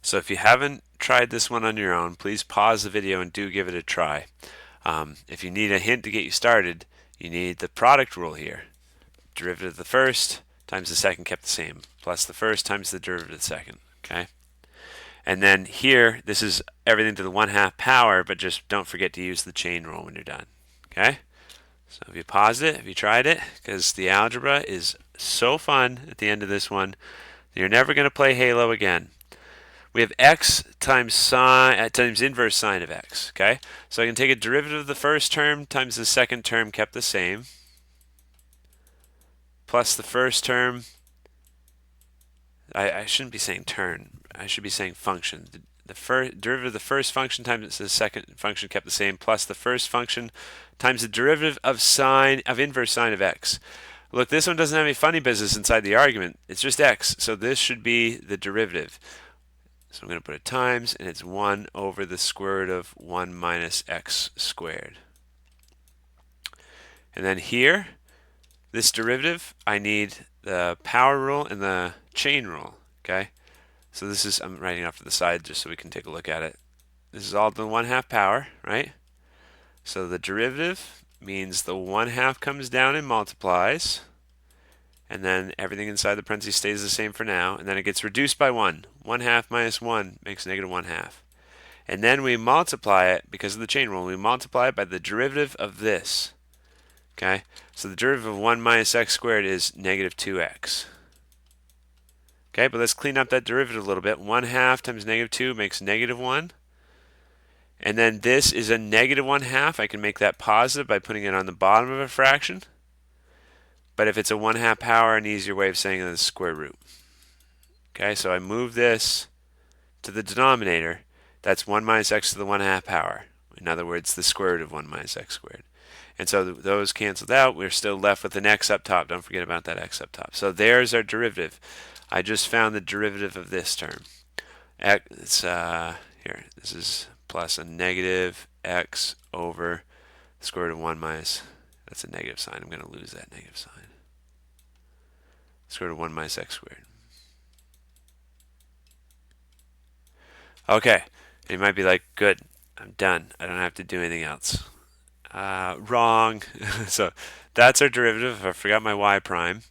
So if you haven't tried this one on your own, please pause the video and do give it a try. If you need a hint to get you started, you need the product rule here. Derivative of the first times the second kept the same, plus the first times the derivative of the second. Okay? And then here, this is everything to the 1/2 power, but just don't forget to use the chain rule when you're done. Okay? So have you paused it? Have you tried it? Because the algebra is so fun at the end of this one. You're never going to play Halo again. We have x times sine times inverse sine of x. Okay, so I can take a derivative of the first term times the second term kept the same, plus the first term. I shouldn't be saying term. I should be saying function. The first derivative of the first function times the second function kept the same, plus the first function times the derivative of inverse sine of x. Look, this one doesn't have any funny business inside the argument. It's just x, so this should be the derivative. So I'm going to put a times, and it's 1 over the square root of 1 minus x squared. And then here, this derivative, I need the power rule and the chain rule. Okay, so this is, I'm writing off to the side just so we can take a look at it. This is all the 1/2 power, right? So the derivative means the 1/2 comes down and multiplies, and then everything inside the parentheses stays the same for now, and then it gets reduced by 1. 1/2 minus 1 makes negative 1/2. And then we multiply it, because of the chain rule, we multiply it by the derivative of this. Okay, so the derivative of 1 minus x squared is negative 2x. Okay, but let's clean up that derivative a little bit. 1/2 times negative 2 makes negative 1. And then this is a negative 1/2. I can make that positive by putting it on the bottom of a fraction. But if it's a 1/2 power, an easier way of saying it is square root. Okay, so I move this to the denominator. That's 1 minus x to the 1/2 power. In other words, the square root of 1 minus x squared. And so those canceled out. We're still left with an x up top. Don't forget about that x up top. So there's our derivative. I just found the derivative of this term. It's here. This is plus a negative x over the square root of 1 minus. That's a negative sign. I'm going to lose that negative sign. Square root of 1 minus x squared. Okay, and you might be like, good, I'm done. I don't have to do anything else. Wrong. So that's our derivative. I forgot my y prime.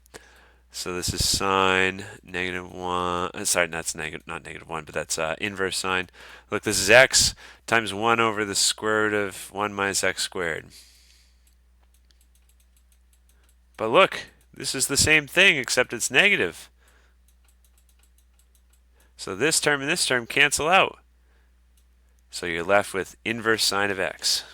So this is sine negative 1. Sorry, that's negative, not negative 1, but that's inverse sine. Look, this is x times 1 over the square root of 1 minus x squared. But look, this is the same thing except it's negative. So this term and this term cancel out. So you're left with inverse sine of x.